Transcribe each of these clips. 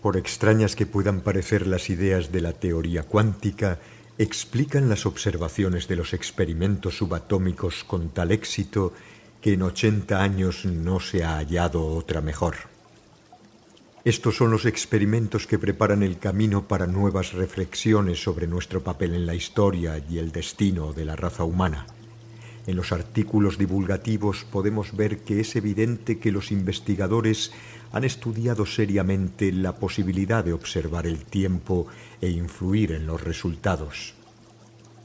Por extrañas que puedan parecer las ideas de la teoría cuántica, explican las observaciones de los experimentos subatómicos con tal éxito que en 80 años no se ha hallado otra mejor. Estos son los experimentos que preparan el camino para nuevas reflexiones sobre nuestro papel en la historia y el destino de la raza humana. En los artículos divulgativos podemos ver que es evidente que los investigadores han estudiado seriamente la posibilidad de observar el tiempo e influir en los resultados.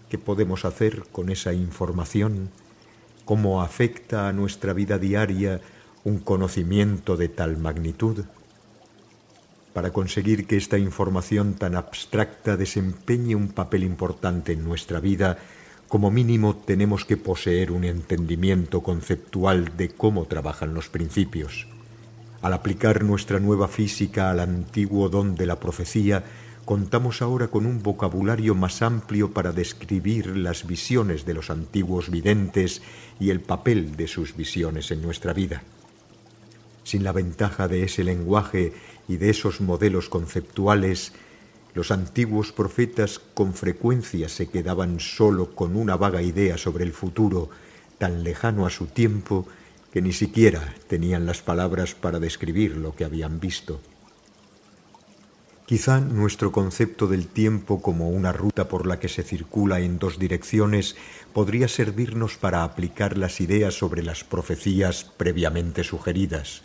¿Qué podemos hacer con esa información? ¿Cómo afecta a nuestra vida diaria un conocimiento de tal magnitud? Para conseguir que esta información tan abstracta desempeñe un papel importante en nuestra vida, como mínimo tenemos que poseer un entendimiento conceptual de cómo trabajan los principios. Al aplicar nuestra nueva física al antiguo don de la profecía, contamos ahora con un vocabulario más amplio para describir las visiones de los antiguos videntes y el papel de sus visiones en nuestra vida. Sin la ventaja de ese lenguaje y de esos modelos conceptuales, los antiguos profetas con frecuencia se quedaban solo con una vaga idea sobre el futuro tan lejano a su tiempo que ni siquiera tenían las palabras para describir lo que habían visto. Quizá nuestro concepto del tiempo como una ruta por la que se circula en dos direcciones podría servirnos para aplicar las ideas sobre las profecías previamente sugeridas.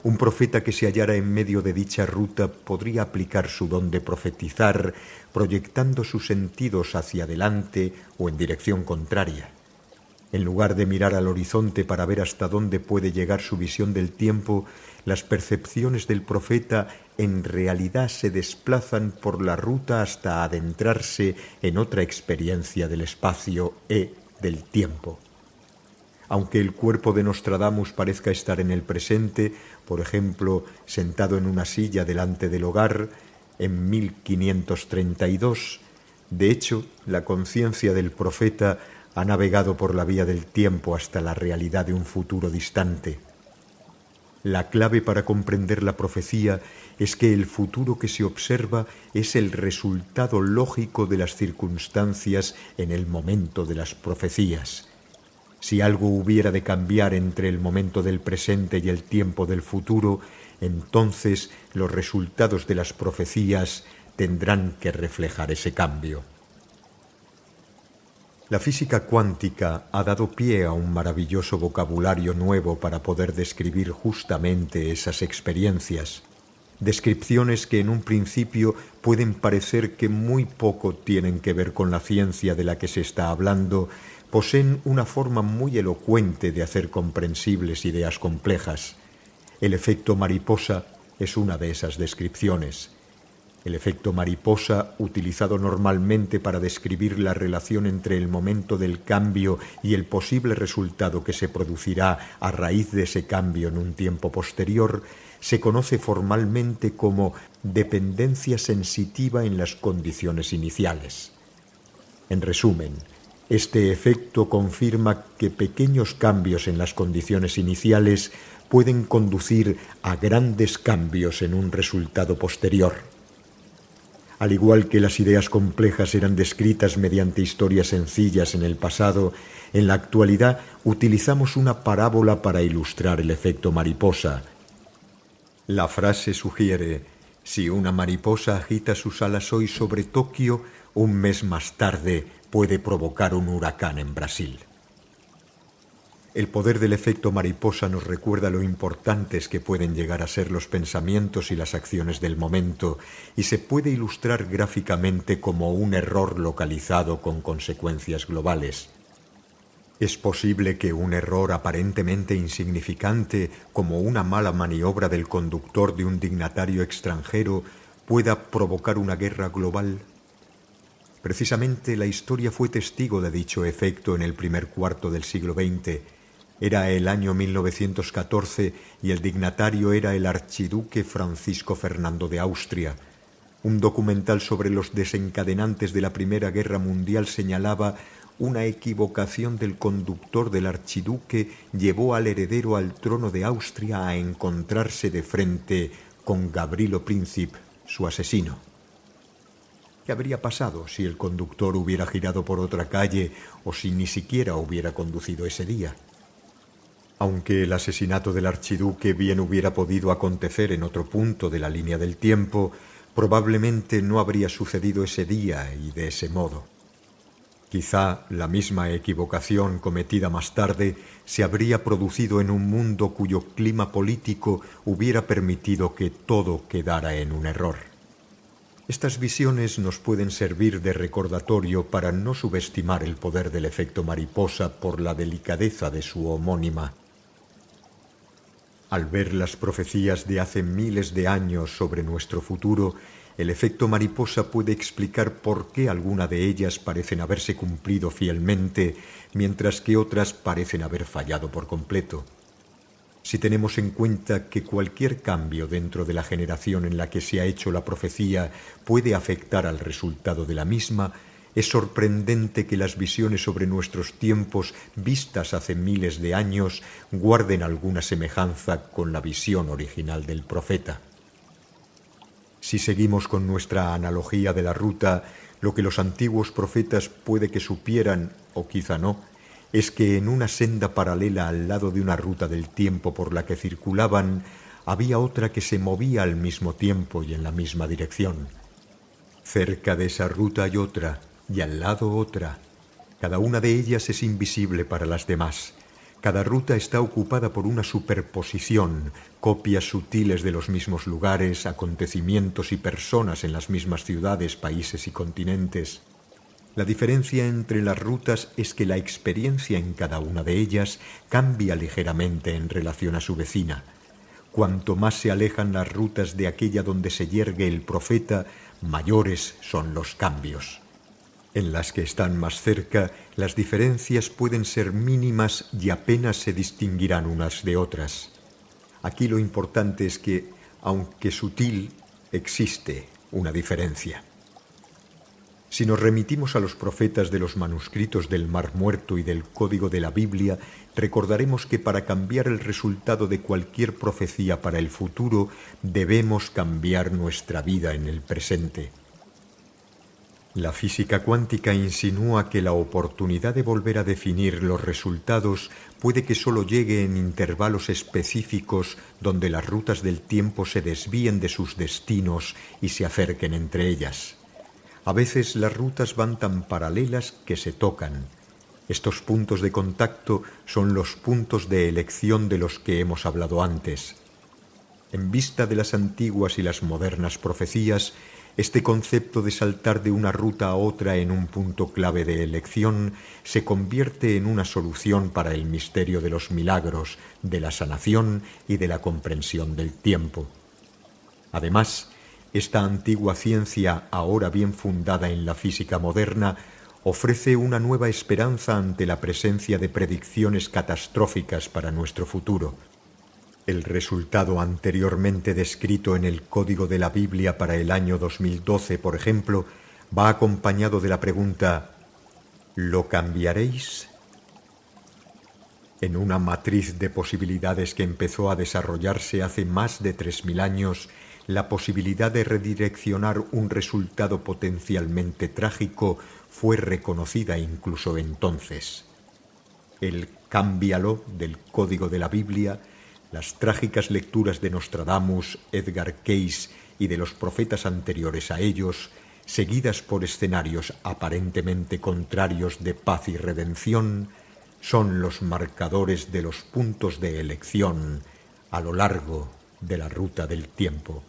Un profeta que se hallara en medio de dicha ruta podría aplicar su don de profetizar proyectando sus sentidos hacia adelante o en dirección contraria. En lugar de mirar al horizonte para ver hasta dónde puede llegar su visión del tiempo, las percepciones del profeta en realidad se desplazan por la ruta hasta adentrarse en otra experiencia del espacio e del tiempo. Aunque el cuerpo de Nostradamus parezca estar en el presente, por ejemplo, sentado en una silla delante del hogar, en 1532, de hecho, la conciencia del profeta ha navegado por la vía del tiempo hasta la realidad de un futuro distante. La clave para comprender la profecía es que el futuro que se observa es el resultado lógico de las circunstancias en el momento de las profecías. Si algo hubiera de cambiar entre el momento del presente y el tiempo del futuro, entonces los resultados de las profecías tendrán que reflejar ese cambio. La física cuántica ha dado pie a un maravilloso vocabulario nuevo para poder describir justamente esas experiencias. Descripciones que en un principio pueden parecer que muy poco tienen que ver con la ciencia de la que se está hablando, poseen una forma muy elocuente de hacer comprensibles ideas complejas. El efecto mariposa es una de esas descripciones. El efecto mariposa, utilizado normalmente para describir la relación entre el momento del cambio y el posible resultado que se producirá a raíz de ese cambio en un tiempo posterior, se conoce formalmente como dependencia sensitiva en las condiciones iniciales. En resumen, este efecto confirma que pequeños cambios en las condiciones iniciales pueden conducir a grandes cambios en un resultado posterior. Al igual que las ideas complejas eran descritas mediante historias sencillas en el pasado, en la actualidad utilizamos una parábola para ilustrar el efecto mariposa. La frase sugiere: si una mariposa agita sus alas hoy sobre Tokio, un mes más tarde puede provocar un huracán en Brasil. El poder del efecto mariposa nos recuerda lo importantes que pueden llegar a ser los pensamientos y las acciones del momento, y se puede ilustrar gráficamente como un error localizado con consecuencias globales. Es posible que un error aparentemente insignificante, como una mala maniobra del conductor de un dignatario extranjero, pueda provocar una guerra global. Precisamente la historia fue testigo de dicho efecto en el primer cuarto del siglo XX. Era el año 1914 y el dignatario era el archiduque Francisco Fernando de Austria. Un documental sobre los desencadenantes de la Primera Guerra Mundial señalaba: una equivocación del conductor del archiduque llevó al heredero al trono de Austria a encontrarse de frente con Gavrilo Princip, su asesino. ¿Qué habría pasado si el conductor hubiera girado por otra calle o si ni siquiera hubiera conducido ese día? Aunque el asesinato del archiduque bien hubiera podido acontecer en otro punto de la línea del tiempo, probablemente no habría sucedido ese día y de ese modo. Quizá la misma equivocación cometida más tarde se habría producido en un mundo cuyo clima político hubiera permitido que todo quedara en un error. Estas visiones nos pueden servir de recordatorio para no subestimar el poder del efecto mariposa por la delicadeza de su homónima. Al ver las profecías de hace miles de años sobre nuestro futuro, el efecto mariposa puede explicar por qué algunas de ellas parecen haberse cumplido fielmente, mientras que otras parecen haber fallado por completo. Si tenemos en cuenta que cualquier cambio dentro de la generación en la que se ha hecho la profecía puede afectar al resultado de la misma, es sorprendente que las visiones sobre nuestros tiempos, vistas hace miles de años, guarden alguna semejanza con la visión original del profeta. Si seguimos con nuestra analogía de la ruta, lo que los antiguos profetas puede que supieran, o quizá no, es que en una senda paralela al lado de una ruta del tiempo por la que circulaban, había otra que se movía al mismo tiempo y en la misma dirección. Cerca de esa ruta hay otra, y al lado otra. Cada una de ellas es invisible para las demás. Cada ruta está ocupada por una superposición, copias sutiles de los mismos lugares, acontecimientos y personas en las mismas ciudades, países y continentes. La diferencia entre las rutas es que la experiencia en cada una de ellas cambia ligeramente en relación a su vecina. Cuanto más se alejan las rutas de aquella donde se yergue el profeta, mayores son los cambios. En las que están más cerca, las diferencias pueden ser mínimas y apenas se distinguirán unas de otras. Aquí lo importante es que, aunque sutil, existe una diferencia. Si nos remitimos a los profetas de los manuscritos del Mar Muerto y del Código de la Biblia, recordaremos que para cambiar el resultado de cualquier profecía para el futuro, debemos cambiar nuestra vida en el presente. La física cuántica insinúa que la oportunidad de volver a definir los resultados puede que solo llegue en intervalos específicos donde las rutas del tiempo se desvíen de sus destinos y se acerquen entre ellas. A veces las rutas van tan paralelas que se tocan. Estos puntos de contacto son los puntos de elección de los que hemos hablado antes. En vista de las antiguas y las modernas profecías, este concepto de saltar de una ruta a otra en un punto clave de elección se convierte en una solución para el misterio de los milagros, de la sanación y de la comprensión del tiempo. Además, esta antigua ciencia, ahora bien fundada en la física moderna, ofrece una nueva esperanza ante la presencia de predicciones catastróficas para nuestro futuro. El resultado anteriormente descrito en el Código de la Biblia para el año 2012, por ejemplo, va acompañado de la pregunta ¿lo cambiaréis? En una matriz de posibilidades que empezó a desarrollarse hace más de 3000 años, la posibilidad de redireccionar un resultado potencialmente trágico fue reconocida incluso entonces. El cámbialo del Código de la Biblia, las trágicas lecturas de Nostradamus, Edgar Cayce y de los profetas anteriores a ellos, seguidas por escenarios aparentemente contrarios de paz y redención, son los marcadores de los puntos de elección a lo largo de la ruta del tiempo.